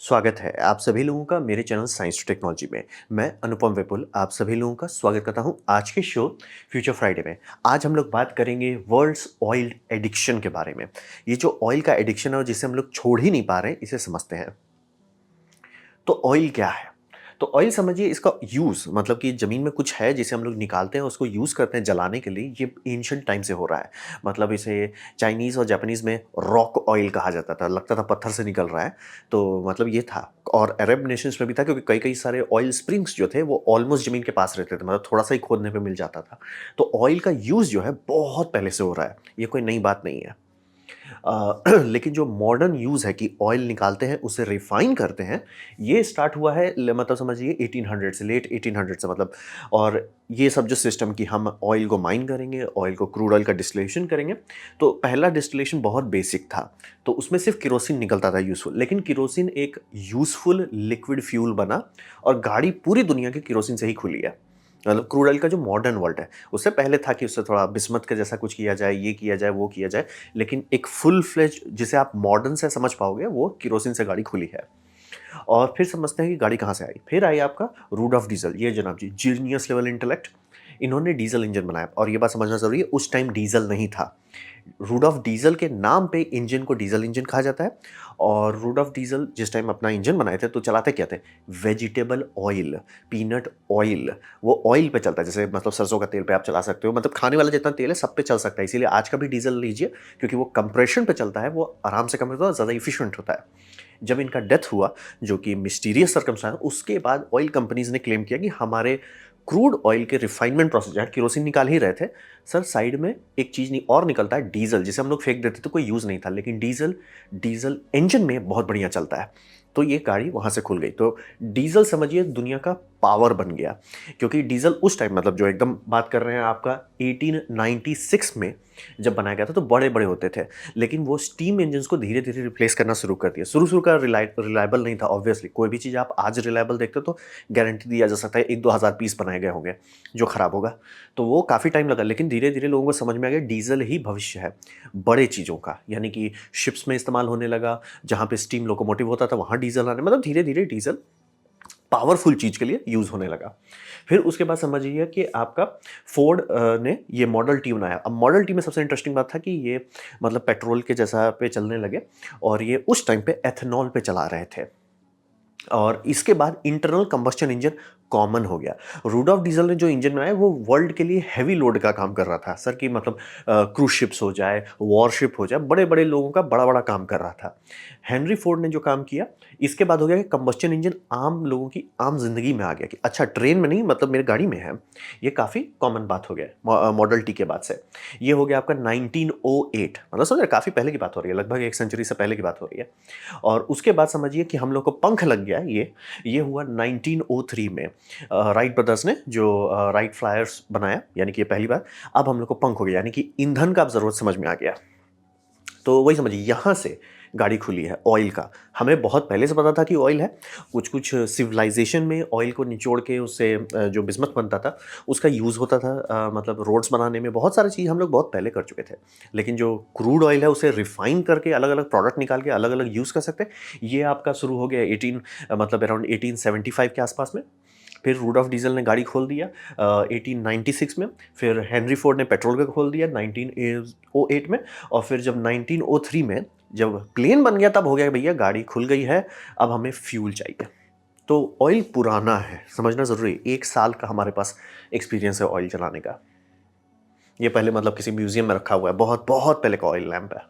स्वागत है आप सभी लोगों का मेरे चैनल साइंस टू टेक्नोलॉजी में। मैं अनुपम विपुल आप सभी लोगों का स्वागत करता हूं आज के शो फ्यूचर फ्राइडे में। आज हम लोग बात करेंगे वर्ल्ड्स ऑयल एडिक्शन के बारे में। ये जो ऑयल का एडिक्शन है और जिसे हम लोग छोड़ ही नहीं पा रहे हैं, इसे समझते हैं। तो ऑयल क्या है? तो ऑयल समझिए, इसका यूज़ मतलब कि ज़मीन में कुछ है जिसे हम लोग निकालते हैं, उसको यूज़ करते हैं जलाने के लिए। ये एंशिएंट टाइम से हो रहा है। मतलब इसे चाइनीज़ और जापानीज़ में रॉक ऑयल कहा जाता था, लगता था पत्थर से निकल रहा है। तो मतलब ये था। और अरब नेशंस में भी था, क्योंकि कई-कई सारे ऑयल स्प्रिंग्स जो थे वो ऑलमोस्ट ज़मीन के पास रहते थे, मतलब थोड़ा-सा ही खोदने पे मिल जाता था। तो ऑयल का यूज़ जो है बहुत पहले से हो रहा है, ये कोई नई बात नहीं है। लेकिन जो मॉडर्न यूज़ है कि ऑयल निकालते हैं, उसे रिफाइन करते हैं, ये स्टार्ट हुआ है मतलब समझिए 1800 से, लेट 1800 से मतलब। और ये सब जो सिस्टम कि हम ऑयल को माइन करेंगे, ऑयल को क्रूड ऑयल का डिस्टिलेशन करेंगे। तो पहला डिस्टिलेशन बहुत बेसिक था, तो उसमें सिर्फ केरोसिन निकलता था यूज़फुल। लेकिन केरोसिन एक यूज़फुल लिक्विड फ्यूल बना और गाड़ी पूरी दुनिया के केरोसिन से ही खुली है। मतलब क्रूड ऑयल का जो मॉडर्न वर्ल्ड है, उससे पहले था कि उससे थोड़ा बिस्मथ के जैसा कुछ किया जाए, ये किया जाए, वो किया जाए। लेकिन एक फुल फ्लेज जिसे आप मॉडर्न से समझ पाओगे, वो केरोसिन से गाड़ी खुली है। और फिर समझते हैं कि गाड़ी कहाँ से आई। फिर आई आपका रूडोल्फ डीजल, ये जनाब जी जीनियस लेवल इंटेलेक्ट। इन्होंने डीजल इंजन बनाया, और ये बात समझना ज़रूरी है, उस टाइम डीजल नहीं था। रूडोल्फ डीजल के नाम पे इंजन को डीजल इंजन कहा जाता है। और रूडोल्फ डीजल जिस टाइम अपना इंजन बनाए थे, तो चलाते क्या थे? Vegetable oil, peanut oil. वो ऑयल पे चलता है, जैसे मतलब सरसों का तेल पे आप चला सकते हो, मतलब खाने वाला जितना तेल है सब पे चल सकता है। इसीलिए आज का भी डीजल लीजिए, क्योंकि वो कंप्रेशन पे चलता है, वो आराम से कंप्रेस होता है, ज़्यादा इफिशिएंट होता है। जब इनका डेथ हुआ, जो कि मिस्टीरियस सर्कमस्टेंस, उसके बाद ऑयल कंपनीज ने क्लेम किया कि हमारे क्रूड ऑयल के रिफाइनमेंट प्रोसेस, जहाँ केरोसिन निकाल ही रहे थे, सर साइड में एक चीज़ नहीं और निकलता है, डीजल, जिसे हम लोग फेंक देते थे, कोई यूज़ नहीं था। लेकिन डीजल डीजल इंजन में बहुत बढ़िया चलता है। तो ये गाड़ी वहाँ से खुल गई। तो डीजल समझिए दुनिया का पावर बन गया। क्योंकि डीजल उस टाइम, मतलब जो एकदम बात कर रहे हैं आपका 1896 में जब बनाया गया था, तो बड़े बड़े होते थे। लेकिन वो स्टीम इंजन्स को धीरे धीरे रिप्लेस करना शुरू कर दिया। शुरू शुरू का रिलायबल नहीं था। ऑब्वियसली कोई भी चीज़ आप आज रिलायबल देखते हो, तो गारंटी दिया जा सकता है 1-2 हज़ार पीस बनाए गए होंगे जो खराब होगा। तो वो काफ़ी टाइम लगा, लेकिन धीरे धीरे लोगों को समझ में आ गया डीजल ही भविष्य है बड़े चीज़ों का। यानी कि शिप्स में इस्तेमाल होने लगा, जहाँ पे स्टीम लोकोमोटिव होता था वहाँ डीजल आने, मतलब धीरे धीरे डीजल पावरफुल चीज़ के लिए यूज़ होने लगा। फिर उसके बाद समझिए कि आपका फोर्ड ने ये मॉडल टी बनाया। अब मॉडल टी में सबसे इंटरेस्टिंग बात था कि ये मतलब पेट्रोल के जैसा पे चलने लगे, और ये उस टाइम पे एथेनॉल पे चला रहे थे। और इसके बाद इंटरनल कंबस्शन इंजन कॉमन हो गया। रूडोल्फ डीजल ने जो इंजन बनाया, वो वर्ल्ड के लिए हैवी लोड का काम कर रहा था सर, कि मतलब क्रूज शिप्स हो जाए, वॉरशिप हो जाए, बड़े बड़े लोगों का बड़ा बड़ा काम कर रहा था। हेनरी फोर्ड ने जो काम किया, इसके बाद हो गया कि कंबस्शन इंजन आम लोगों की आम जिंदगी में आ गया, कि अच्छा ट्रेन में नहीं, मतलब मेरे गाड़ी में है। ये काफ़ी कॉमन बात हो गया मॉडल टी के बाद से। ये हो गया आपका 1908, मतलब समझ काफ़ी पहले की बात हो रही है, लगभग एक सेंचुरी से पहले की बात हो रही है। और उसके बाद समझिए कि हम लोग को पंख लग गया। ये हुआ 1903 में। राइट ब्रदर्स ने जो राइट फ्लायर्स बनाया, यानी कि ये पहली बार। अब हम लोग को पंख हो गया, यानी कि ईंधन का अब ज़रूरत समझ में आ गया। तो वही समझिए, यहाँ से गाड़ी खुली है ऑयल का। हमें बहुत पहले से पता था कि ऑयल है। कुछ कुछ सिविलाइजेशन में ऑयल को निचोड़ के उससे जो बिस्मथ बनता था, उसका यूज़ होता था। मतलब रोड्स बनाने में बहुत सारी चीज़ हम लोग बहुत पहले कर चुके थे। लेकिन जो क्रूड ऑयल है, उसे रिफाइन करके अलग अलग प्रोडक्ट निकाल के अलग अलग यूज़ कर सकते हैं। ये आपका शुरू हो गया 18 मतलब अराउंड 1875 के आसपास में। फिर रूडोल्फ डीजल ने गाड़ी खोल दिया 1896 में। फिर हेनरी फोर्ड ने पेट्रोल का खोल दिया 1908 में। और फिर जब 1903 में जब प्लेन बन गया, तब हो गया कि भैया गाड़ी खुल गई है, अब हमें फ्यूल चाहिए। तो ऑयल पुराना है, समझना ज़रूरी है। 1 साल का हमारे पास एक्सपीरियंस है ऑयल चलाने का। ये पहले मतलब किसी म्यूजियम में रखा हुआ है, बहुत बहुत पहले का ऑयल लैंप है।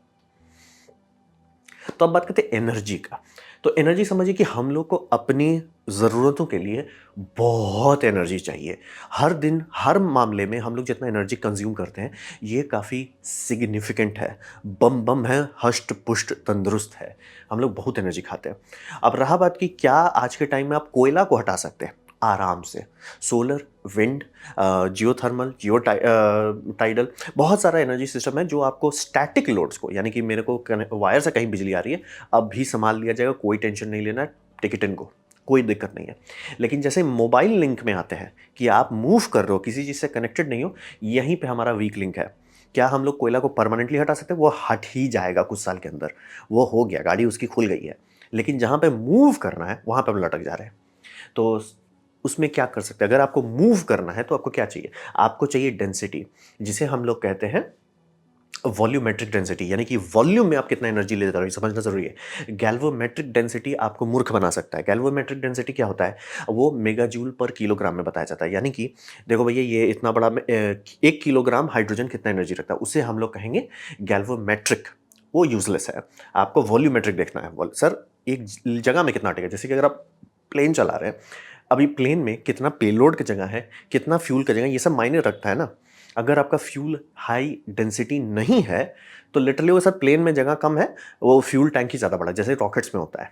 तो अब बात करते हैं एनर्जी का। तो एनर्जी समझिए कि हम लोग को अपनी ज़रूरतों के लिए बहुत एनर्जी चाहिए। हर दिन हर मामले में हम लोग जितना एनर्जी कंज्यूम करते हैं, ये काफ़ी सिग्निफिकेंट है। बम बम है, हष्ट पुष्ट तंदुरुस्त है। हम लोग बहुत एनर्जी खाते हैं। अब रहा बात कि क्या आज के टाइम में आप कोयला को हटा सकते हैं? आराम से। सोलर, विंड, जियोथर्मल, टाइडल, बहुत सारा एनर्जी सिस्टम है जो आपको स्टैटिक लोड्स को, यानी कि मेरे को वायर से कहीं बिजली आ रही है, अब भी संभाल लिया जाएगा, कोई टेंशन नहीं लेना है। टिकट इनको कोई दिक्कत नहीं है। लेकिन जैसे मोबाइल लिंक में आते हैं कि आप मूव कर रहे हो, किसी चीज़ से कनेक्टेड नहीं हो, यहीं पे हमारा वीक लिंक है। क्या हम लोग कोयला को परमानेंटली हटा सकते हैं? वो हट ही जाएगा कुछ साल के अंदर। वो हो गया, गाड़ी उसकी खुल गई है। लेकिन जहाँ पे मूव करना है वहाँ पे हम लटक जा रहे हैं। तो उसमें क्या कर सकते हैं? अगर आपको मूव करना है तो आपको क्या चाहिए? आपको चाहिए डेंसिटी, जिसे हम लोग कहते हैं वॉल्यूमेट्रिक डेंसिटी, यानी कि वॉल्यूम में आप कितना एनर्जी ले जा रहे हो, ये समझना जरूरी है। गैल्वोमेट्रिक डेंसिटी आपको मूर्ख बना सकता है। गैल्वोमेट्रिक डेंसिटी क्या होता है? वो मेगाजूल पर किलोग्राम में बताया जाता है, यानी कि देखो भैया ये इतना बड़ा 1 किलोग्राम हाइड्रोजन कितना एनर्जी रखता है, उसे हम लोग कहेंगे गैल्वोमेट्रिक। वो यूजलेस है। आपको वॉल्यूमेट्रिक देखना है। सर एक जगह में कितना अटेगा, जैसे कि अगर आप प्लेन चला रहे हैं, अभी प्लेन में कितना पेलोड की जगह है, कितना फ्यूल की जगह, ये सब मायने रखता है ना। अगर आपका फ्यूल हाई डेंसिटी नहीं है तो लिटरली वो सर प्लेन में जगह कम है, वो फ्यूल टैंक ही ज़्यादा बड़ा, जैसे रॉकेट्स में होता है।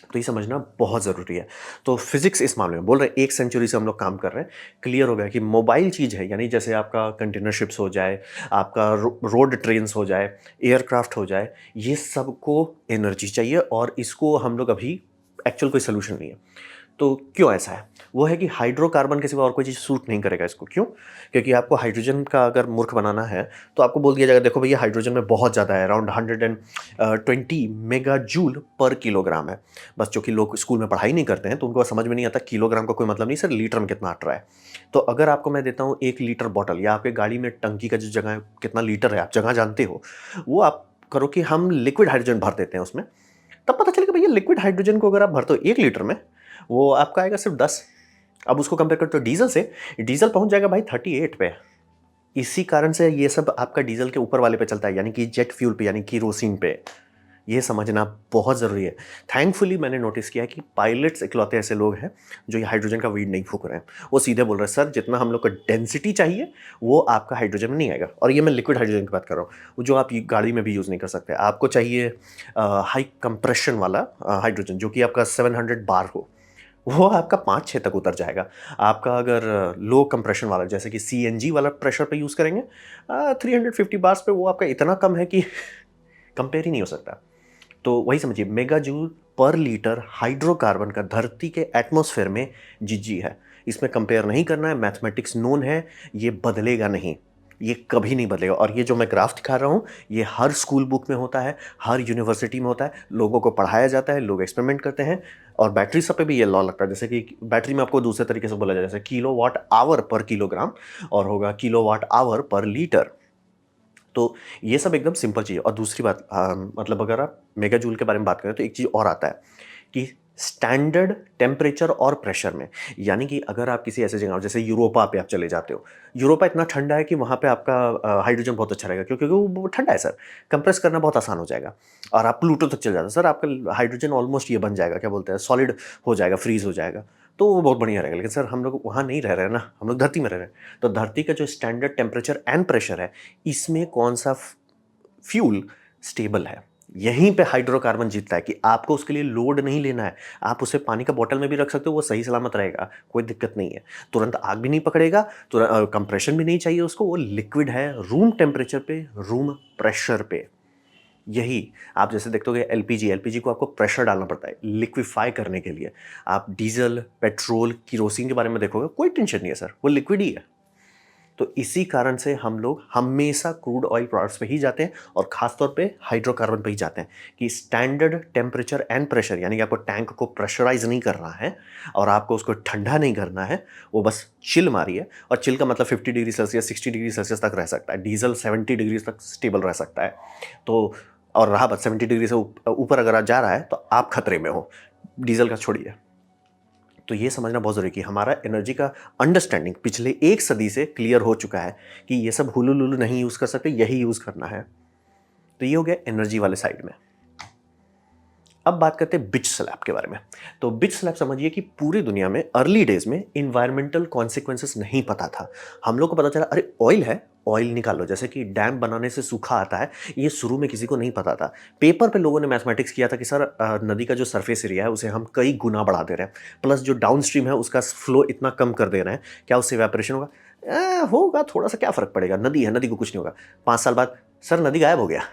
तो ये समझना बहुत ज़रूरी है। तो फिजिक्स इस मामले में बोल रहे हैं 1 सेंचुरी से हम लोग काम कर रहे हैं। क्लियर हो गया कि मोबाइल चीज़ है, यानी जैसे आपका कंटेनर शिप्स हो जाए, आपका रोड ट्रेन्स हो जाए, एयरक्राफ्ट हो जाए, ये सबको एनर्जी चाहिए और इसको हम लोग अभी एक्चुअल कोई सोल्यूशन नहीं है। तो क्यों ऐसा है? वो है कि हाइड्रोकार्बन के सिवा और कोई चीज़ सूट नहीं करेगा इसको। क्यों? क्योंकि आपको हाइड्रोजन का अगर मूर्ख बनाना है तो आपको बोल दिया जाएगा देखो भैया हाइड्रोजन में बहुत ज़्यादा है, अराउंड 120 मेगा जूल पर किलोग्राम है। बस जो कि लोग स्कूल में पढ़ाई नहीं करते हैं तो उनको समझ में नहीं आता किलोग्राम का कोई मतलब नहीं, सर लीटर में कितना अट रहा है। तो अगर आपको मैं देता हूँ 1 लीटर बॉटल, या आपके गाड़ी में टंकी का जो जगह है कितना लीटर है आप जगह जानते हो, वो आप करो कि हम लिक्विड हाइड्रोजन भर देते हैं उसमें, तब पता चलेगा भैया लिक्विड हाइड्रोजन को अगर आप भरते हो 1 लीटर में, वो आपका आएगा सिर्फ 10। अब उसको कंपेयर करते हो डीजल से, डीजल पहुंच जाएगा भाई 38 पे। इसी कारण से ये सब आपका डीजल के ऊपर वाले पे चलता है, यानी कि जेट फ्यूल पे, यानी किरोसिन पे। ये समझना बहुत ज़रूरी है। थैंकफुली मैंने नोटिस किया कि पायलट्स इकलौते ऐसे लोग हैं जो ये हाइड्रोजन का वीड नहीं फूक रहे हैं। वो सीधे बोल रहे हैं सर जितना हम लोग को डेंसिटी चाहिए वो आपका हाइड्रोजन में नहीं आएगा। और ये मैं लिक्विड हाइड्रोजन की बात कर रहा हूँ, वो जो आप गाड़ी में भी यूज़ नहीं कर सकते। आपको चाहिए हाई कंप्रेशन वाला हाइड्रोजन, जो कि आपका 700 बार हो, वो आपका 5-6 तक उतर जाएगा। आपका अगर लो कंप्रेशन वाला जैसे कि सीएनजी वाला प्रेशर पे यूज़ करेंगे 350 बार्स पे, वो आपका इतना कम है कि कंपेयर ही नहीं हो सकता। तो वही समझिए मेगा जूल पर लीटर हाइड्रोकार्बन का धरती के एटमॉस्फेयर में जीजी है। इसमें कंपेयर नहीं करना है, मैथमेटिक्स नोन है, ये बदलेगा नहीं, ये कभी नहीं बदलेगा। और ये जो मैं ग्राफ दिखा रहा हूँ ये हर स्कूल बुक में होता है, हर यूनिवर्सिटी में होता है, लोगों को पढ़ाया जाता है, लोग एक्सपेरिमेंट करते हैं। और बैटरी सब पे भी ये लॉ लगता है, जैसे कि बैटरी में आपको दूसरे तरीके से बोला जाए, जैसे किलो वाट आवर पर किलोग्राम और होगा किलो वाट आवर पर लीटर। तो ये सब एकदम सिंपल चीज़ है। और दूसरी बात मतलब अगर आप मेगा जूल के बारे में बात करें तो एक चीज़ और आता है कि स्टैंडर्ड टेम्परेचर और प्रेशर में, यानी कि अगर आप किसी ऐसे जगह जैसे यूरोपा पे आप चले जाते हो, यूरोपा इतना ठंडा है कि वहाँ पे आपका हाइड्रोजन बहुत अच्छा रहेगा, क्योंकि वो ठंडा है सर, कंप्रेस करना बहुत आसान हो जाएगा और आप प्लूटो तक चले जाते हो सर, आपका हाइड्रोजन ऑलमोस्ट ये बन जाएगा, क्या बोलते हैं, सॉलिड हो जाएगा, फ्रीज हो जाएगा, तो वो बहुत बढ़िया रहेगा। लेकिन सर हम लोग वहाँ नहीं रह रहे हैं ना, हम लोग धरती में रह रहे हैं। तो धरती का जो स्टैंडर्ड टेम्परेचर एंड प्रेशर है, इसमें कौन सा फ्यूल स्टेबल है, यहीं पे हाइड्रोकार्बन जीतता है कि आपको उसके लिए लोड नहीं लेना है। आप उसे पानी का बोतल में भी रख सकते हो, वो सही सलामत रहेगा, कोई दिक्कत नहीं है। तुरंत आग भी नहीं पकड़ेगा, तुरंत कंप्रेशन भी नहीं चाहिए उसको, वो लिक्विड है, रूम टेम्परेचर पे, रूम प्रेशर पे। यही आप जैसे देखते हो एलपीजी, एलपीजी को आपको प्रेशर डालना पड़ता है लिक्विफाई करने के लिए। आप डीजल, पेट्रोल, किरोसिन के बारे में देखोगे कोई टेंशन नहीं है सर, वो लिक्विड ही है। तो इसी कारण से हम लोग हमेशा क्रूड ऑयल प्रोडक्ट्स पे ही जाते हैं और खासतौर पे हाइड्रोकार्बन पे ही जाते हैं कि स्टैंडर्ड टेम्परेचर एंड प्रेशर, यानी कि आपको टैंक को प्रेशराइज नहीं करना है और आपको उसको ठंडा नहीं करना है, वो बस चिल मारिए। और चिल का मतलब 50 डिग्री सेल्सियस 60 डिग्री सेल्सियस तक रह सकता है, डीजल 70 डिग्री तक स्टेबल रह सकता है। तो और रहा बात 70 डिग्री से ऊपर अगर जा रहा है तो आप खतरे में हो, डीजल का छोड़िए। तो ये समझना बहुत ज़रूरी है कि हमारा एनर्जी का अंडरस्टैंडिंग पिछले 1 सदी से क्लियर हो चुका है कि ये सब हुलू लुलू नहीं यूज़ कर सकते, यही यूज़ करना है। तो ये हो गया एनर्जी वाले साइड में। अब बात करते हैं बिच स्लैब के बारे में। तो बिच स्लैब समझिए कि पूरी दुनिया में अर्ली डेज में इन्वायरमेंटल कॉन्सिक्वेंसेस नहीं पता था। हम लोग को पता चला अरे ऑयल है, ऑयल निकालो, जैसे कि डैम बनाने से सूखा आता है, ये शुरू में किसी को नहीं पता था। पेपर पे लोगों ने मैथमेटिक्स किया था कि सर नदी का जो सरफेस एरिया है उसे हम कई गुना बढ़ा दे रहे हैं, प्लस जो डाउन स्ट्रीम है उसका फ्लो इतना कम कर दे रहे हैं, क्या उससे इवेपोरेशन होगा? होगा थोड़ा सा, क्या फ़र्क पड़ेगा, नदी है, नदी को कुछ नहीं होगा। 5 साल बाद सर नदी गायब हो गया।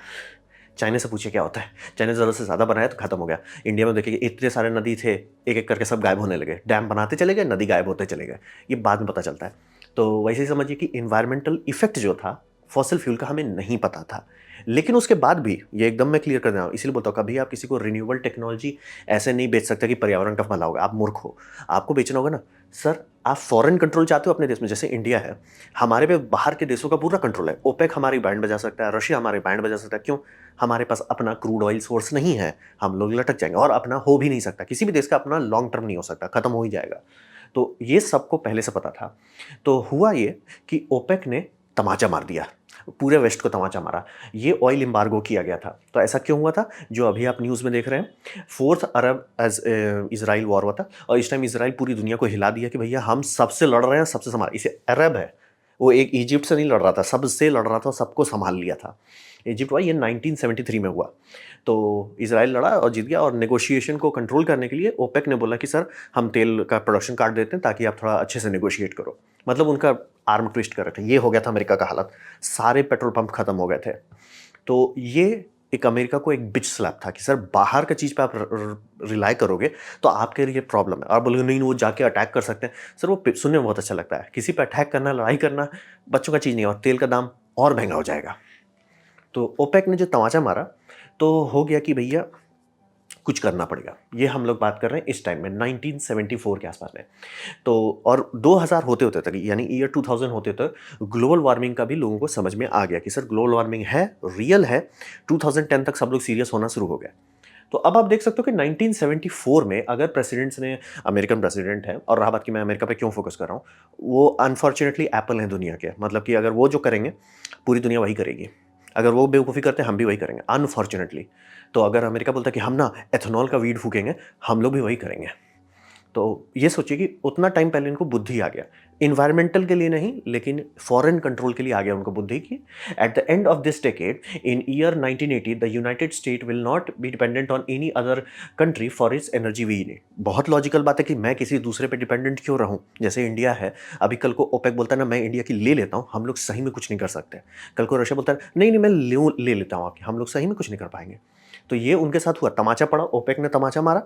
चाइना से पूछिए क्या होता है, चाइना ज़रूरत से ज़्यादा बनाया तो खत्म हो गया। इंडिया में देखिए इतने सारे नदी थे, एक एक करके सब गायब होने लगे, डैम बनाते चले गए, नदी गायब होते चले गए, ये बाद में पता चलता है। तो वैसे ही समझिए कि इन्वायरमेंटल इफेक्ट जो था फॉसिल फ्यूल का हमें नहीं पता था। लेकिन उसके बाद भी ये एकदम मैं क्लियर कर रहा हूँ, इसलिए बोलता हूँ कभी आप किसी को रिन्यूएबल टेक्नोलॉजी ऐसे नहीं बेच सकते कि पर्यावरण का भला होगा, आप मूर्ख हो। आपको बेचना होगा ना, सर आप फॉरेन कंट्रोल चाहते हो अपने देश में, जैसे इंडिया है, हमारे पे बाहर के देशों का पूरा कंट्रोल है। ओपेक हमारी बैंड बजा सकता है, रशिया हमारी बैंड बजा सकता है। क्यों? हमारे पास अपना क्रूड ऑयल सोर्स नहीं है, हम लोग लटक जाएंगे, और अपना हो भी नहीं सकता, किसी भी देश का अपना लॉन्ग टर्म नहीं हो सकता, खत्म हो ही जाएगा। तो ये सबको पहले से पता था। तो हुआ ये कि ओपेक ने तमाचा मार दिया, पूरे वेस्ट को तमाचा मारा। ये ऑयल एम्बार्गो किया गया था। तो ऐसा क्यों हुआ था? जो अभी आप न्यूज़ में देख रहे हैं, फोर्थ अरब एज इजराइल वॉर हुआ था, और इस टाइम इजराइल पूरी दुनिया को हिला दिया कि भैया हम सबसे लड़ रहे हैं, सबसे संभाल। इसे अरब है, वो एक इजिप्ट से नहीं लड़ रहा था, सबसे लड़ रहा था, सबको संभाल लिया था। इजिप्ट हुआ, ये 1973 में हुआ। तो इसराइल लड़ा और जीत गया, और नेगोशिएशन को कंट्रोल करने के लिए ओपेक ने बोला कि सर हम तेल का प्रोडक्शन काट देते हैं ताकि आप थोड़ा अच्छे से नेगोशिएट करो। मतलब उनका आर्म ट्विस्ट कर रहे थे। ये हो गया था अमेरिका का हालत, सारे पेट्रोल पंप खत्म हो गए थे। तो ये एक अमेरिका को एक बिच स्लैप था कि सर बाहर का चीज़ पे आप रिलाई करोगे तो आपके लिए प्रॉब्लम है। और बोलोगे नहीं वो जाके अटैक कर सकते हैं। सर वो सुनने में बहुत अच्छा लगता है, किसी पे अटैक करना, लड़ाई करना बच्चों का चीज़ नहीं है, और तेल का दाम और महंगा हो जाएगा। तो ओपेक ने जो तमाचा मारा, तो हो गया कि भैया कुछ करना पड़ेगा। ये हम लोग बात कर रहे हैं इस टाइम में 1974 के आसपास में। तो और 2000 होते होते तक, यानी ईयर 2000 होते तक ग्लोबल वार्मिंग का भी लोगों को समझ में आ गया कि सर ग्लोबल वार्मिंग है, रियल है। 2010 तक सब लोग सीरियस होना शुरू हो गए। तो अब आप देख सकते हो कि 1974 में अगर प्रेसिडेंट्स ने, अमेरिकन प्रेसिडेंट है, और रहा बात कि मैं अमेरिका पे क्यों फोकस कर रहा हूँ, वो अनफॉर्चुनेटली एप्पल हैं दुनिया के। मतलब कि अगर वो जो करेंगे पूरी दुनिया वही करेगी, अगर वो बेवकूफ़ी करते हैं हम भी वही करेंगे अनफॉर्चुनेटली। तो अगर अमेरिका बोलता है कि हम ना एथेनॉल का वीड फूकेंगे, हम लोग भी वही करेंगे। तो ये सोचिए कि उतना टाइम पहले इनको बुद्धि आ गया, इन्वायरमेंटल के लिए नहीं लेकिन फॉरेन कंट्रोल के लिए आ गया उनको बुद्धि की। At the end of this decade in year 1980 the United State will not be dependent on any other country for its energy we need. बहुत लॉजिकल बात है कि मैं किसी दूसरे पे डिपेंडेंट क्यों रहूं। जैसे इंडिया है, अभी कल को ओपेक बोलता है ना मैं इंडिया की ले लेता हूं, हम लोग सही में कुछ नहीं कर सकते। कल को रशिया बोलता है नहीं नहीं मैं ले लेता हूं आपकी, हम लोग सही में कुछ नहीं कर पाएंगे। तो ये उनके साथ हुआ, तमाचा पड़ा, ओपेक ने तमाचा मारा,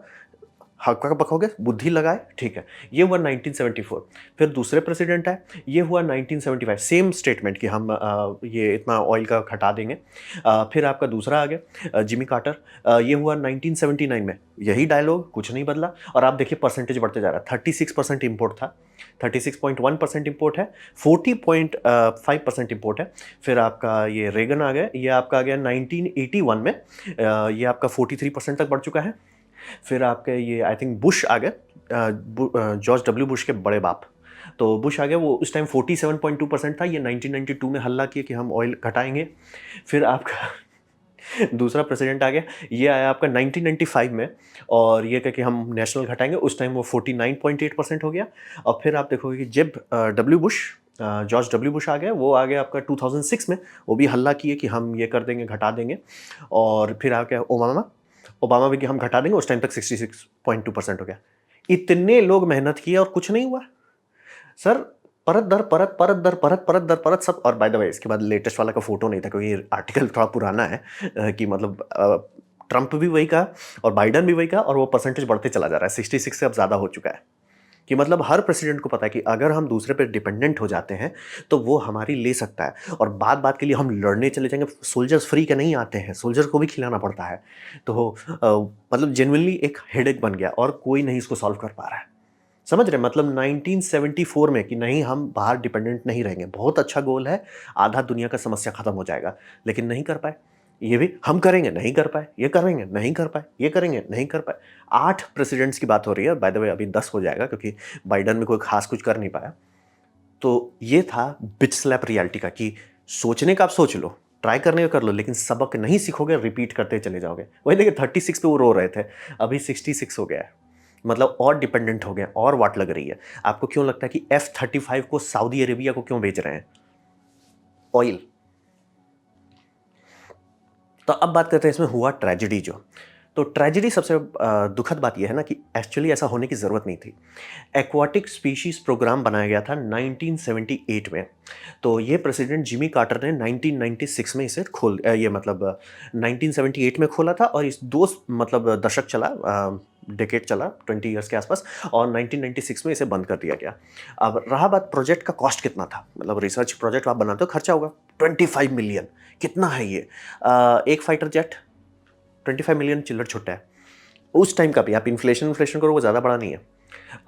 हक्का पकोगे, बुद्धि लगाए, ठीक है। ये हुआ 1974। फिर दूसरे प्रेसिडेंट आए, ये हुआ 1975, सेम स्टेटमेंट कि हम ये इतना ऑयल का घटा देंगे। फिर आपका दूसरा आ गया जिमी कार्टर, ये हुआ 1979 में, यही डायलॉग, कुछ नहीं बदला। और आप देखिए परसेंटेज बढ़ते जा रहा है, 36% इम्पोर्ट था, 36.1% इम्पोर्ट है, 40.5% इम्पोर्ट है। फिर आपका ये रेगन आ गया, ये आपका आ गया 1981 में, ये आपका 43% तक बढ़ चुका है। फिर आपके ये आई थिंक बुश आ गए, जॉर्ज डब्ल्यू बुश के बड़े बाप, तो बुश आ गया, वो उस टाइम 47.2% था। ये 1992 में हल्ला किया कि हम ऑयल घटाएंगे। फिर आपका दूसरा प्रेसिडेंट आ गया, ये आया आपका 1995 में, और ये कह कि हम नेशनल घटाएंगे, उस टाइम वो 49.8% हो गया। और फिर आप देखोगे कि जब W Bush, George W Bush आ गया, वो आ गया आपका 2006 में, वो भी हल्ला किए कि हम ये कर देंगे, घटा देंगे। और फिर आ गया ओबामा, ओबामा भी कि हम घटा देंगे, उस टाइम तक 66.2% हो गया। इतने लोग मेहनत किए और कुछ नहीं हुआ सर। परत दर परत, परत दर परत, परत दर परत, सब। और बाय द वे इसके बाद लेटेस्ट वाला का फोटो नहीं था क्योंकि आर्टिकल थोड़ा पुराना है, कि मतलब ट्रंप भी वही कहा और बाइडन भी वही कहा, और वो परसेंटेज बढ़ते चला जा रहा है, 66 से अब ज़्यादा हो चुका है। कि मतलब हर प्रेसिडेंट को पता है कि अगर हम दूसरे पे डिपेंडेंट हो जाते हैं तो वो हमारी ले सकता है, और बात बात के लिए हम लड़ने चले जाएंगे। सोल्जर्स फ्री के नहीं आते हैं, सोल्जर को भी खिलाना पड़ता है। तो मतलब जेन्युइनली एक हेडेक बन गया, और कोई नहीं इसको सॉल्व कर पा रहा है। समझ रहे? मतलब 1974 में कि नहीं हम बाहर डिपेंडेंट नहीं रहेंगे, बहुत अच्छा गोल है, आधा दुनिया का समस्या खत्म हो जाएगा, लेकिन नहीं कर पाए। ये भी हम करेंगे, नहीं कर पाए, ये करेंगे, नहीं कर पाए, ये करेंगे, नहीं कर पाए। 8 प्रेसिडेंट्स की बात हो रही है, बाय द वे अभी 10 हो जाएगा क्योंकि बाइडन में कोई खास कुछ कर नहीं पाया। तो ये था बिच स्लैप रियलिटी का, कि सोचने का आप सोच लो, ट्राई करने का कर लो, लेकिन सबक नहीं सीखोगे, रिपीट करते चले जाओगे। वही देखिए 36 पे वो रो रहे थे, अभी 66 हो गया है। मतलब और डिपेंडेंट हो गए, और वाट लग रही है। आपको क्यों लगता है कि F-35 को सऊदी अरेबिया को क्यों बेच रहे हैं? ऑयल। तो अब बात करते हैं इसमें हुआ ट्रेजेडी जो। तो ट्रेजेडी सबसे दुखद बात यह है ना कि एक्चुअली ऐसा होने की ज़रूरत नहीं थी। एक्वाटिक स्पीशीज़ प्रोग्राम बनाया गया था 1978 में। तो ये प्रेसिडेंट जिमी कार्टर ने 1996 में इसे ये मतलब 1978 में खोला था, और इस 2 मतलब दशक चला, डेकेड चला, 20 ईयर्स के आसपास, और 1996 में इसे बंद कर दिया गया। अब रहा बात प्रोजेक्ट का कॉस्ट कितना था, मतलब रिसर्च प्रोजेक्ट आप बनाते हो खर्चा होगा 25 मिलियन। कितना है ये? एक फाइटर जेट 25 मिलियन चिल्लर छुट्टा है उस टाइम का भी। आप इन्फ्लेशन करो, वो ज़्यादा बड़ा नहीं है।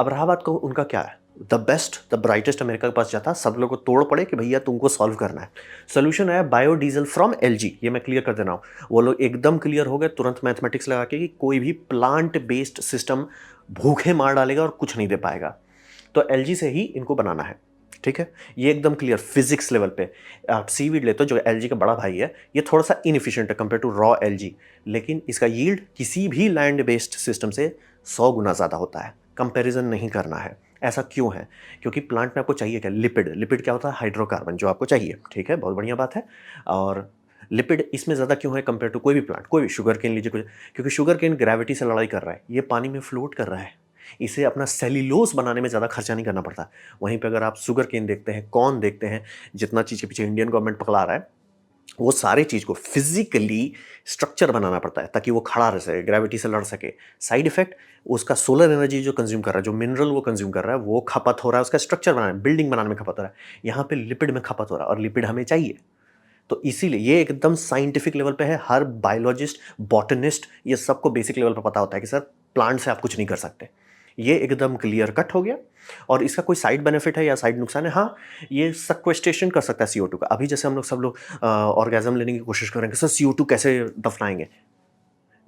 अब रहा बात को उनका क्या है, the best the brightest America के पास जाता, सब लोगों को तोड़ पड़े कि भैया तुमको सॉल्व करना है। सोल्यूशन आया बायोडीजल फ्रॉम एलजी। ये मैं क्लियर कर दे रहा हूँ, वो लोग एकदम क्लियर हो गए तुरंत मैथमेटिक्स लगा के कि कोई भी प्लांट बेस्ड सिस्टम भूखे मार डालेगा और कुछ नहीं दे पाएगा, तो एलजी से ही इनको बनाना है। ठीक है, ये एकदम क्लियर फिजिक्स लेवल पे। आप सीवीड लेते हो जो एलजी का बड़ा भाई है, ये थोड़ा सा इनएफिशिएंट है कंपेयर टू रॉ एलजी, लेकिन इसका यील्ड किसी भी लैंड बेस्ड सिस्टम से 100 गुना ज़्यादा होता है। कंपैरिजन नहीं करना है। ऐसा क्यों है? क्योंकि प्लांट में आपको चाहिए क्या? लिपिड क्या होता है? हाइड्रोकार्बन, जो आपको चाहिए। ठीक है, बहुत बढ़िया बात है। और लिपिड इसमें ज़्यादा क्यों है कंपेयर टू कोई भी प्लांट? कोई भी शुगर केन लीजिए, कुछ, क्योंकि शुगर केन ग्रेविटी से लड़ाई कर रहा है, ये पानी में फ्लोट कर रहा है, इसे अपना सेल्यूलोज बनाने में ज़्यादा खर्चा नहीं करना पड़ता। वहीं पे अगर आप शुगर केन देखते हैं, कॉर्न देखते हैं, जितना चीज़ के पीछे इंडियन गवर्नमेंट पकड़ा रहा है, वो सारे चीज़ को फिजिकली स्ट्रक्चर बनाना पड़ता है ताकि वो खड़ा रह सके, ग्रेविटी से लड़ सके। साइड इफेक्ट, उसका सोलर एनर्जी जो कंज्यूम कर रहा है, जो मिनरल वो कंज्यूम कर रहा है, वो खपत हो रहा है, उसका स्ट्रक्चर बनाने, बिल्डिंग बनाने में खपत हो रहा है। यहाँ पे लिपिड में खपत हो रहा है, और लिपिड हमें चाहिए। तो इसीलिए ये एकदम साइंटिफिक लेवल पे है। हर बायोलॉजिस्ट, बॉटनिस्ट, ये सबको बेसिक लेवल पे पता होता है कि सर प्लांट से आप कुछ नहीं कर सकते। ये एकदम क्लियर कट हो गया। और इसका कोई साइड बेनिफिट है या साइड नुकसान है? हाँ, ये सक्वेस्टेशन कर सकता है CO2 का। अभी जैसे हम लोग सब लोग ऑर्गेजम लेने की कोशिश करेंगे, सर CO2 कैसे दफनाएंगे?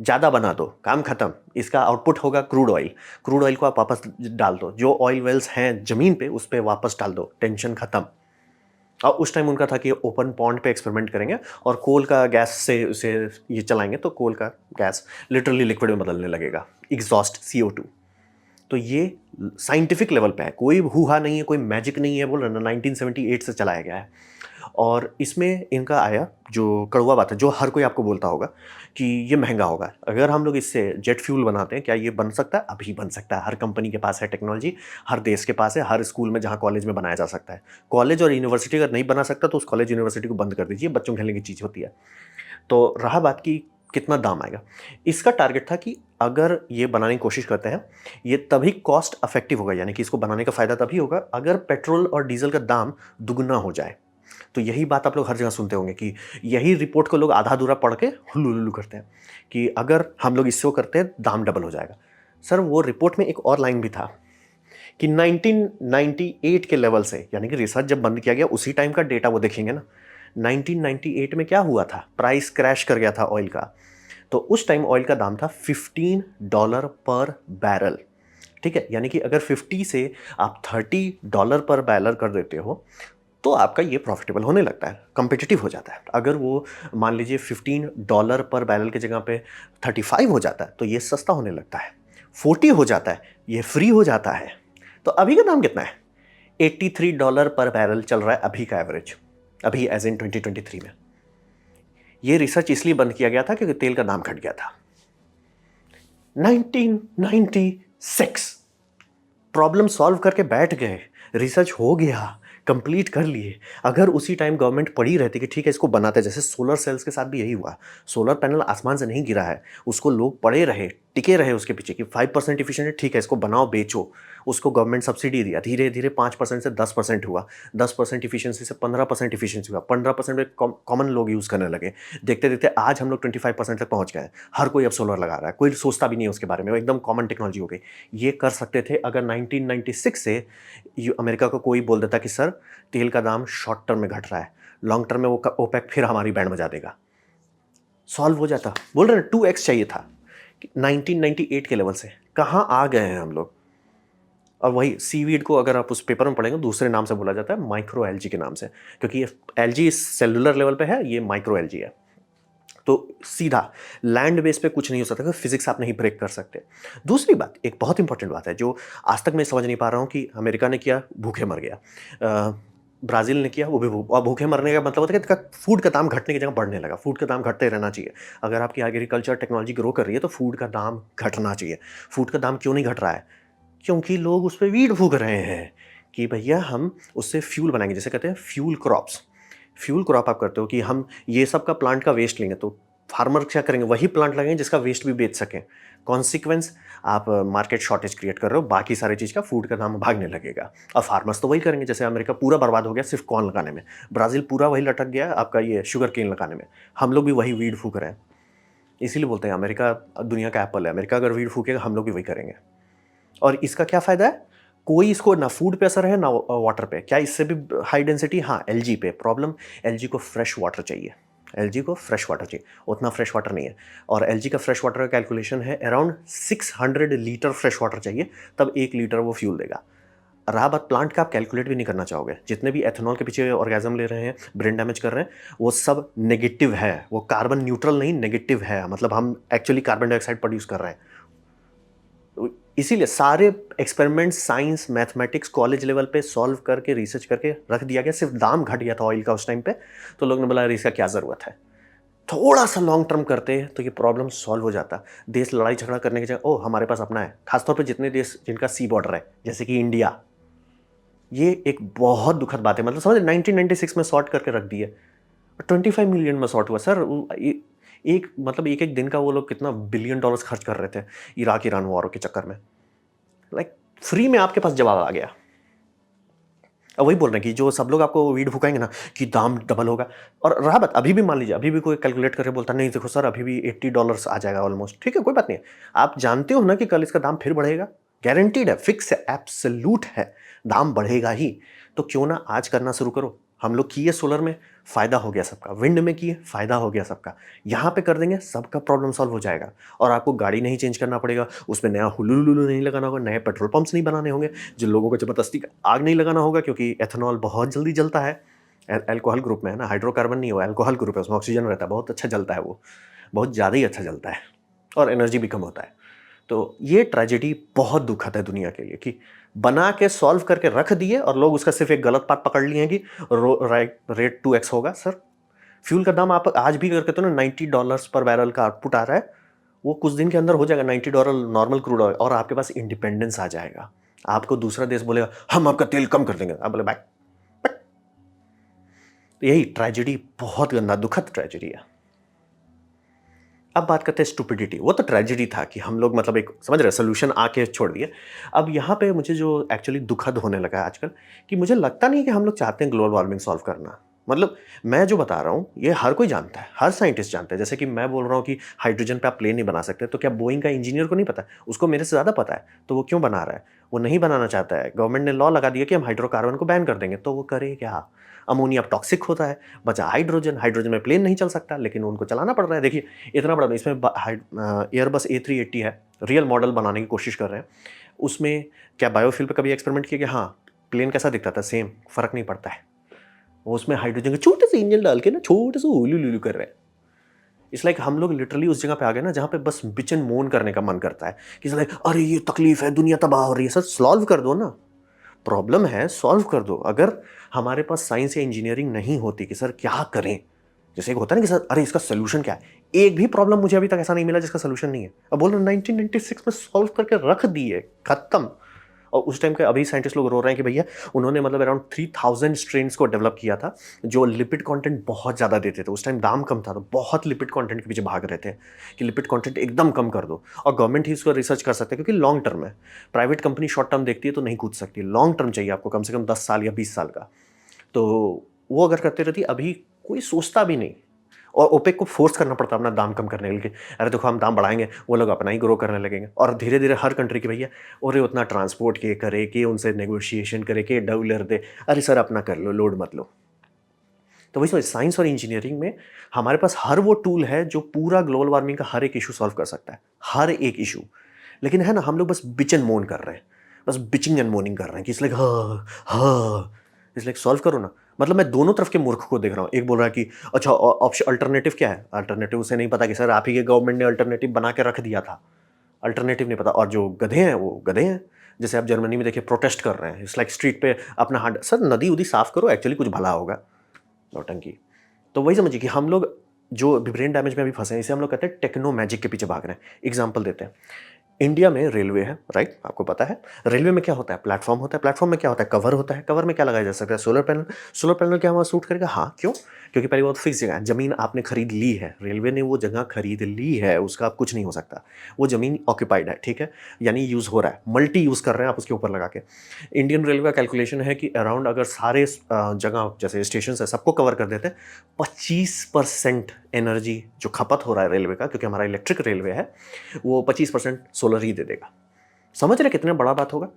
ज़्यादा बना दो, काम खत्म। इसका आउटपुट होगा क्रूड ऑयल। क्रूड ऑयल को आप वापस डाल दो, जो ऑयल वेल्स हैं ज़मीन पे उस पर वापस डाल दो, टेंशन खत्म। और उस टाइम उनका था कि ओपन पॉन्ड पे एक्सपेरिमेंट करेंगे और कोल का गैस से उसे ये चलाएंगे तो कोल का गैस लिटरली लिक्विड में बदलने लगेगा, एग्जॉस्ट CO2। तो ये साइंटिफिक लेवल पे है, कोई हुआ नहीं है, कोई मैजिक नहीं है, बोल रहे ना 1978 से चलाया गया है। और इसमें इनका आया जो कड़वा बात है, जो हर कोई आपको बोलता होगा कि ये महंगा होगा। अगर हम लोग इससे जेट फ्यूल बनाते हैं, क्या ये बन सकता है? अभी बन सकता है। हर कंपनी के पास है टेक्नोलॉजी, हर देश के पास है, हर स्कूल में जहाँ कॉलेज में बनाया जा सकता है। कॉलेज और यूनिवर्सिटी अगर नहीं बना सकता तो उस कॉलेज यूनिवर्सिटी को बंद कर दीजिए, बच्चों खेलने की चीज़ होती है। तो रहा बात की कितना दाम आएगा, इसका टारगेट था कि अगर ये बनाने की कोशिश करते हैं, ये तभी कॉस्ट इफेक्टिव होगा, यानी कि इसको बनाने का फ़ायदा तभी होगा अगर पेट्रोल और डीजल का दाम दुगना हो जाए। तो यही बात आप लोग हर जगह सुनते होंगे कि यही रिपोर्ट को लोग आधा अधूरा पढ़ के हुल्लू लुल्लू करते हैं कि अगर हम लोग इससे करते हैं दाम डबल हो जाएगा। सर वो रिपोर्ट में एक और लाइन भी था कि 1998 के लेवल से, यानी कि रिसर्च जब बंद किया गया उसी टाइम का डेटा वो देखेंगे ना, 1998 में क्या हुआ था? प्राइस क्रैश कर गया था ऑयल का। तो उस टाइम ऑयल का दाम था $15 पर बैरल। ठीक है, यानी कि अगर 50 से आप $30 पर बैरल कर देते हो तो आपका ये प्रॉफिटेबल होने लगता है, कम्पिटिटिव हो जाता है। अगर वो मान लीजिए $15 पर बैरल की जगह पे 35 हो जाता है तो ये सस्ता होने लगता है, 40 हो जाता है ये फ्री हो जाता है। तो अभी का दाम कितना है? $83 पर बैरल चल रहा है अभी का एवरेज, अभी एज इन 2023 में। ये रिसर्च इसलिए बंद किया गया था क्योंकि तेल का दाम घट गया था। 1996 प्रॉब्लम सॉल्व करके बैठ गए, रिसर्च हो गया, कंप्लीट कर लिए। अगर उसी टाइम गवर्नमेंट पड़ी रहती कि ठीक है इसको बनाते, जैसे सोलर सेल्स के साथ भी यही हुआ, सोलर पैनल आसमान से नहीं गिरा है, उसको लोग पड़े रहे, टिके रहे उसके पीछे कि 5% इफिशिएंट है, ठीक है इसको बनाओ बेचो। उसको गवर्नमेंट सब्सिडी दिया, धीरे धीरे 5% से 10% हुआ, 10% इफिशियंसी से 15% इफिशियंसी हुआ, 15% में कॉमन लोग यूज़ करने लगे। देखते देखते आज हम लोग 25% तक पहुँच गए। हर कोई अब सोलर लगा रहा है, कोई सोचता भी नहीं है उसके बारे में, वो एकदम कॉमन टेक्नोलॉजी हो गई। ये कर सकते थे अगर 1996 से अमेरिका को कोई बोल देता कि सर तेल का दाम शॉर्ट टर्म में घट रहा है, लॉन्ग टर्म में वो ओपेक फिर हमारी बैंड बजा देगा, सॉल्व हो जाता। बोल रहे हैं 2x चाहिए था 1998 के लेवल से। कहाँ आ गए हैं हम लोग? और वही सीवीड को अगर आप उस पेपर में पढ़ेंगे दूसरे नाम से बोला जाता है, माइक्रो एलजी के नाम से, क्योंकि ये एलजी सेलुलर लेवल पे है, ये माइक्रो एलजी है। तो सीधा लैंड बेस पे कुछ नहीं हो सकता, फिजिक्स आप नहीं ब्रेक कर सकते। दूसरी बात, एक बहुत इंपॉर्टेंट बात है जो आज तक मैं समझ नहीं पा रहा हूँ कि अमेरिका ने किया, भूखे मर गया, ब्राज़ील ने किया, वो भी और भूखे मरने का मतलब होता है कि फूड का दाम घटने की जगह बढ़ने लगा। फूड का दाम घटते रहना चाहिए। अगर आपकी एग्रीकल्चर टेक्नोलॉजी ग्रो कर रही है तो फूड का दाम घटना चाहिए। फूड का दाम क्यों नहीं घट रहा है? क्योंकि लोग उस पर वीड फूक रहे हैं कि भैया हम उससे फ्यूल बनाएंगे, जैसे कहते हैं फ्यूल क्रॉप्स। फ्यूल क्रॉप आप करते हो कि हम ये सब का प्लांट का वेस्ट लेंगे, तो फार्मर क्या करेंगे, वही प्लांट लगाएंगे जिसका वेस्ट भी बेच सकें। कॉन्सिक्वेंस, आप मार्केट शॉर्टेज क्रिएट कर रहे हो, बाकी सारी चीज़ का फूड का दाम भागने लगेगा। और फार्मर्स तो वही करेंगे, जैसे अमेरिका पूरा बर्बाद हो गया सिर्फ कॉर्न लगाने में, ब्राज़ील पूरा वही लटक गया आपका ये शुगर केन लगाने में, हम लोग भी वही वीड फूक रहे हैं। इसीलिए बोलते हैं अमेरिका दुनिया का एप्पल है, अमेरिका अगर वीड फूकेगा हम लोग भी वही करेंगे। और इसका क्या फ़ायदा है, कोई इसको ना फूड पे असर है ना वाटर पे, क्या इससे भी हाई डेंसिटी, हाँ एलजी पे प्रॉब्लम, एलजी को फ्रेश वाटर चाहिए, एलजी को फ्रेश वाटर चाहिए, उतना फ्रेश वाटर नहीं है। और एलजी का फ्रेश वाटर का कैलकुलेशन है अराउंड 600 लीटर फ्रेश वाटर चाहिए, तब 1 लीटर वो फ्यूल देगा। रहा बात प्लांट का, आप कैलकुलेट भी नहीं करना चाहोगे, जितने भी एथेनॉल के पीछे ऑर्गेजम ले रहे हैं, ब्रेन डैमेज कर रहे हैं, वो सब नेगेटिव है, वो कार्बन न्यूट्रल नहीं नेगेटिव है, मतलब हम एक्चुअली कार्बन डाइऑक्साइड प्रोड्यूस कर रहे हैं। इसीलिए सारे experiments science mathematics college level पे सॉल्व करके रिसर्च करके रख दिया गया, सिर्फ दाम घट गया था ऑयल का उस टाइम पे, तो लोग ने बोला इसका क्या ज़रूरत है। थोड़ा सा लॉन्ग टर्म करते तो ये प्रॉब्लम सॉल्व हो जाता। देश लड़ाई झगड़ा करने की जगह ओ हमारे पास अपना है, खासतौर पे जितने देश जिनका सी बॉर्डर है जैसे कि इंडिया, ये एक बहुत दुखद बात है। मतलब समझ 1996 में सॉर्ट करके रख दिए, 25 मिलियन में सॉर्ट हुआ सर। एक मतलब एक एक दिन का वो लोग कितना बिलियन डॉलर्स खर्च कर रहे थे इराक ईरान वॉर के चक्कर में। लाइक फ्री में आपके पास जवाब आ गया। अब वही बोल रहे हैं कि जो सब लोग आपको वीड फुकाएंगे ना कि दाम डबल होगा, और रहा बात अभी भी मान लीजिए, अभी भी कोई कैलकुलेट करके बोलता नहीं देखो सर अभी भी $80 आ जाएगा ऑलमोस्ट, ठीक है कोई बात नहीं है, आप जानते हो ना कि कल इसका दाम फिर बढ़ेगा, गारंटीड है, फिक्स है, एब्सोल्यूट है, दाम बढ़ेगा ही। तो क्यों ना आज करना शुरू करो। हम लोग किए सोलर में, फ़ायदा हो गया सबका, विंड में किए फ़ायदा हो गया सबका, यहाँ पे कर देंगे सबका प्रॉब्लम सॉल्व हो जाएगा। और आपको गाड़ी नहीं चेंज करना पड़ेगा, उसमें नया हुलुलुलु नहीं लगाना होगा, नए पेट्रोल पंप्स नहीं बनाने होंगे, जिन लोगों को ज़बरदस्ती आग नहीं लगाना होगा, क्योंकि एथेनॉल बहुत जल्दी जलता है, एल्कोहल ग्रुप में है ना, हाइड्रोकार्बन नहीं हो, एल्कोहल ग्रुप है, उसमें ऑक्सीजन रहता है, बहुत अच्छा जलता है वो, बहुत ज़्यादा ही अच्छा जलता है, और एनर्जी भी कम होता है। तो ये ट्रेजेडी बहुत दुखद है दुनिया के लिए कि बना के सॉल्व करके रख दिए और लोग उसका सिर्फ एक गलत बात पकड़ लिए हैं कि रेट 2x होगा। सर फ्यूल का दाम आप आज भी करके तो ना $90 पर बैरल का आउटपुट आ रहा है, वो कुछ दिन के अंदर हो जाएगा $90 नॉर्मल क्रूड ऑयल, और आपके पास इंडिपेंडेंस आ जाएगा। आपको दूसरा देश बोलेगा हम आपका तेल कम कर देंगे, आप बोले बैक। तो यही ट्रेजेडी, बहुत गंदा दुखद ट्रेजेडी है। अब बात करते हैं स्टुपिडिटी। वो तो ट्रेजेडी था कि हम लोग मतलब एक समझ रहे सोल्यूशन आके छोड़ दिए। अब यहाँ पे मुझे जो एक्चुअली दुखद होने लगा है आजकल, कि मुझे लगता नहीं कि हम लोग चाहते हैं ग्लोबल वार्मिंग सॉल्व करना। मतलब मैं जो बता रहा हूँ ये हर कोई जानता है, हर साइंटिस्ट जानता है। जैसे कि मैं बोल रहा हूँ कि हाइड्रोजन पे आप प्लेन नहीं बना सकते, तो क्या बोइंग का इंजीनियर को नहीं पता? उसको मेरे से ज़्यादा पता है, तो वो क्यों बना रहा है? वो नहीं बनाना चाहता है, गवर्नमेंट ने लॉ लगा दिया कि हम हाइड्रोकार्बन को बैन कर देंगे, तो वो करे क्या? अमोनिया अब टॉक्सिक होता है, बचा हाइड्रोजन, हाइड्रोजन में प्लेन नहीं चल सकता, लेकिन उनको चलाना पड़ रहा है। देखिए इतना बड़ा, इसमें एयरबस A380 है, रियल मॉडल बनाने की कोशिश कर रहे हैं। उसमें क्या बायोफ्यूल पे कभी एक्सपेरिमेंट किया कि हाँ प्लेन कैसा दिखता था, सेम, फ़र्क नहीं पड़ता है। उसमें हाइड्रोजन के छोटे से इंजन डाल के ना छोटे से उलू लुलू कर रहे हैं। इट्स लाइक हम लोग लिटरली उस जगह पे आ गए ना जहाँ पे बस बिच एंड मोन करने का मन करता है कि लाइक अरे ये तकलीफ है, दुनिया तबाह हो रही है। सर सॉल्व कर दो ना, प्रॉब्लम है सॉल्व कर दो। अगर हमारे पास साइंस या इंजीनियरिंग नहीं होती कि सर क्या करें, जैसे एक होता है ना कि सर अरे इसका सोल्यूशन क्या है, एक भी प्रॉब्लम मुझे अभी तक ऐसा नहीं मिला जिसका सोल्यूशन नहीं है। अब बोल रहे 1996 में सॉल्व करके रख दिए, खत्म। और उस टाइम के अभी साइंटिस्ट लोग रो रहे हैं कि भैया उन्होंने मतलब अराउंड 3000 स्ट्रेन्स को डेवलप किया था जो लिपिड कंटेंट बहुत ज़्यादा देते थे। उस टाइम दाम कम था तो बहुत लिपिड कंटेंट के पीछे भाग रहे थे कि लिपिड कंटेंट एकदम कम कर दो, और गवर्नमेंट ही इसको रिसर्च कर सकते हैं क्योंकि लॉन्ग टर्म है। प्राइवेट कंपनी शॉर्ट टर्म देखती है तो नहीं कूद सकती, लॉन्ग टर्म चाहिए आपको, कम से कम 10 साल या 20 साल का। तो वो अगर करते रहती, अभी कोई सोचता भी नहीं, और ओपेक को फोर्स करना पड़ता अपना दाम कम करने के लिए। अरे देखो हम दाम बढ़ाएंगे, वो लोग अपना ही ग्रो करने लगेंगे, और धीरे धीरे हर कंट्री की भैया और उतना ट्रांसपोर्ट के करे कि उनसे नेगोशिएशन करे कि डॉलर दे, अरे सर अपना कर लो, लोड मत लो। तो वही समझ, साइंस और इंजीनियरिंग में हमारे पास हर वो टूल है जो पूरा ग्लोबल वार्मिंग का हर एक इशू सॉल्व कर सकता है, हर एक इशू। लेकिन है ना हम लोग बस बिच एंड मोन कर रहे हैं, बस बिचिंग एंड मोनिंग कर रहे हैं कि इसलिए हाँ इसलिए सॉल्व करो ना। मतलब मैं दोनों तरफ के मूर्ख को देख रहा हूँ। एक बोल रहा है कि अच्छा ऑप्शन अल्टरनेटिव क्या है, अल्टरनेटिव उसे नहीं पता कि सर आप ही के गवर्नमेंट ने अल्टरनेटिव बना के रख दिया था, अल्टरनेटिव नहीं पता। और जो गधे हैं वो गधे हैं। जैसे आप जर्मनी में देखिए प्रोटेस्ट कर रहे हैं, इट्स लाइक स्ट्रीट पे अपना हाथ, सर नदी उदी साफ करो, एक्चुअली कुछ भला होगा, नौटंकी। तो वही समझिए कि हम लोग जो ब्रेन डैमेज में अभी फंसे हैं, इसे हम लोग कहते हैं टेक्नो मैजिक के पीछे भाग रहे हैं। एग्जाम्पल देते हैं, इंडिया में रेलवे है, राइट? आपको पता है रेलवे में क्या होता है, प्लेटफॉर्म होता है, प्लेटफॉर्म में क्या होता है, कवर होता है, कवर में क्या लगाया जा सकता है, सोलर पैनल। सोलर पैनल क्या वहाँ सूट करेगा? हाँ, क्यों? क्योंकि पहली बात फिक्स जगह है, जमीन आपने खरीद ली है, रेलवे ने वो जगह खरीद ली है, उसका आप कुछ नहीं हो सकता। वो जमीन ऑक्यूपाइड है, ठीक है, यानी यूज हो रहा है, मल्टी यूज कर रहे हैं आप उसके ऊपर लगा के। इंडियन रेलवे का कैलकुलेशन है कि अराउंड अगर सारे जगह जैसे स्टेशन है सबको कवर कर देते हैं, 25% एनर्जी जो खपत हो रहा है रेलवे का, क्योंकि हमारा इलेक्ट्रिक रेलवे है, वो 25% सोलर ही दे देगा। समझ रहे कितना बड़ा बात होगा?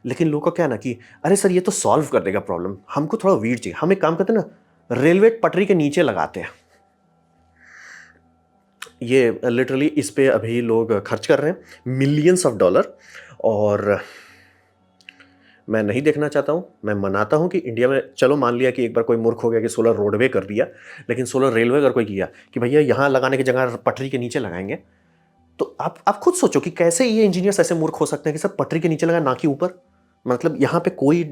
लेकिन लोगों का क्या है ना कि अरे सर ये तो सॉल्व कर देगा प्रॉब्लम, हमको थोड़ा वीड चाहिए, हम एक काम करते हैं ना, रेलवे पटरी के नीचे लगाते हैं। ये लिटरली इस पे अभी लोग खर्च कर रहे हैं मिलियंस ऑफ डॉलर, और मैं नहीं देखना चाहता हूँ। मैं मनाता हूँ कि इंडिया में चलो मान लिया कि एक बार कोई मूर्ख हो गया कि सोलर रोडवे कर दिया, लेकिन सोलर रेलवे अगर कोई किया कि भैया यहाँ लगाने की जगह पटरी के नीचे लगाएंगे, तो आप खुद सोचो कि कैसे ये इंजीनियर्स ऐसे मूर्ख हो सकते हैं कि सब पटरी के नीचे लगाए ना कि ऊपर। मतलब यहाँ पे कोई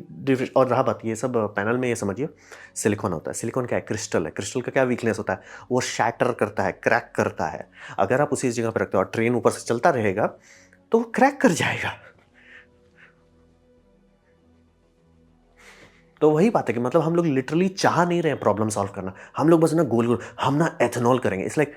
और रहा बात, ये सब पैनल में ये समझिए सिलिकॉन होता है। सिलिकॉन क्या है? क्रिस्टल है। क्रिस्टल का क्या वीकनेस होता है? वो शैटर करता है, क्रैक करता है। अगर आप उसी जगह पर रखते हो और ट्रेन ऊपर से चलता रहेगा तो वो क्रैक कर जाएगा। तो वही बात है कि मतलब हम लोग लिटरली चाह नहीं रहे हैं प्रॉब्लम सॉल्व करना, हम लोग बस ना गोल गोल हम ना एथेनॉल करेंगे। इट्स लाइक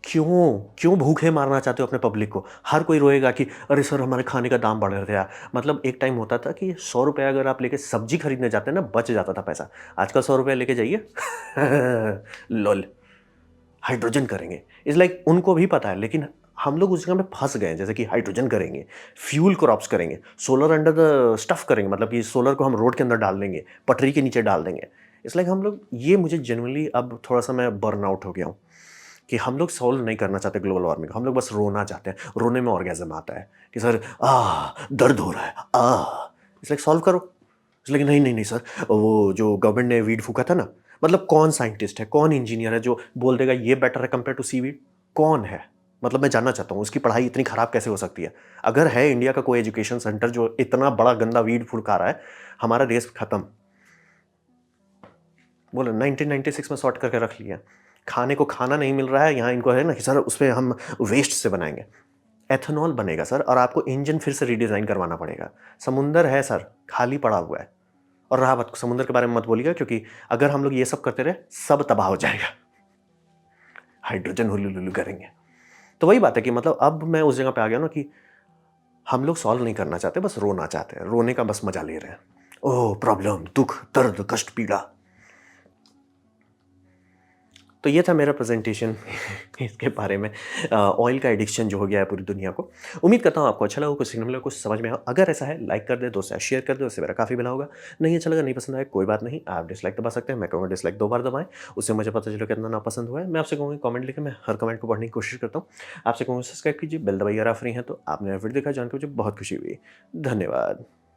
क्यों क्यों भूखे मारना चाहते हो अपने पब्लिक को? हर कोई रोएगा कि अरे सर हमारे खाने का दाम बढ़ गया। मतलब एक टाइम होता था कि 100 रुपये अगर आप लेके सब्जी खरीदने जाते हैं ना, बच जाता था पैसा। आजकल 100 रुपये लेके जाइए लोल, हाइड्रोजन करेंगे। इस लाइक उनको भी पता है, लेकिन हम लोग उस जगह में फंस गए हैं। जैसे कि हाइड्रोजन करेंगे, फ्यूल क्रॉप्स करेंगे, सोलर अंडर द स्टफ करेंगे, मतलब कि सोलर को हम रोड के अंदर डाल देंगे, पटरी के नीचे डाल देंगे। इट्स लाइक हम लोग, ये मुझे जनरली अब थोड़ा सा मैं बर्न आउट हो गया हूँ कि हम लोग सॉल्व नहीं करना चाहते ग्लोबल वार्मिंग, हम लोग बस रोना चाहते हैं। रोने में ऑर्गेज़म आता है कि सर दर्द हो रहा है, इट्स लाइक सॉल्व करो। इट्स लाइक नहीं नहीं नहीं सर, वो जो गवर्नमेंट ने वीड फूका था ना, मतलब कौन साइंटिस्ट है, कौन इंजीनियर है जो बोल देगा ये बेटर है कंपेयर टू सी वीड? कौन है? मतलब मैं जानना चाहता हूँ उसकी पढ़ाई इतनी खराब कैसे हो सकती है? अगर है इंडिया का कोई एजुकेशन सेंटर जो इतना बड़ा गंदा वीड फूका रहा है, हमारा देश खत्म। बोले 1996 में सॉर्ट करके रख लिया। खाने को खाना नहीं मिल रहा है, यहाँ इनको है ना कि सर उस पर हम वेस्ट से बनाएंगे। एथेनॉल बनेगा सर, और आपको इंजन फिर से रीडिज़ाइन करवाना पड़ेगा। समुंदर है सर, खाली पड़ा हुआ है। और रहा बात, समुंदर के बारे में मत बोलिएगा, क्योंकि अगर हम लोग ये सब करते रहे सब तबाह हो जाएगा। हाइड्रोजन हुलू लुलू करेंगे। तो वही बात है कि मतलब अब मैं उस जगह पे आ गया ना कि हम लोग सॉल्व नहीं करना चाहते, बस रोना चाहते हैं, रोने का बस मजा ले रहे हैं। ओह प्रॉब्लम, दुख, दर्द, कष्ट, पीड़ा। तो ये था मेरा प्रेजेंटेशन इसके बारे में, ऑयल का एडिक्शन जो हो गया है पूरी दुनिया को। उम्मीद करता हूँ आपको अच्छा लगा, कुछ सीखने मिला, कुछ समझ में आया। अगर ऐसा है लाइक कर दे, दोस्त से शेयर कर दे, उससे मेरा काफ़ी भला होगा। नहीं अच्छा लगा, नहीं पसंद आया, कोई बात नहीं, आप डिसलाइक दबा सकते हैं। मैं कहूँगा डिसलाइक 2 बार दबाएं, उससे मुझे पता चलो कितना नापसंद हुआ है। मैं आपसे कहूँगा कमेंट लिखे, मैं हर कमेंट को पढ़ने की कोशिश करता हूँ। आपसे कहूँगा सब्सक्राइब कीजिए, बेल दबाइए अगर आप फ्री हैं तो। आपने वीडियो देखा जान के मुझे बहुत खुशी हुई। धन्यवाद।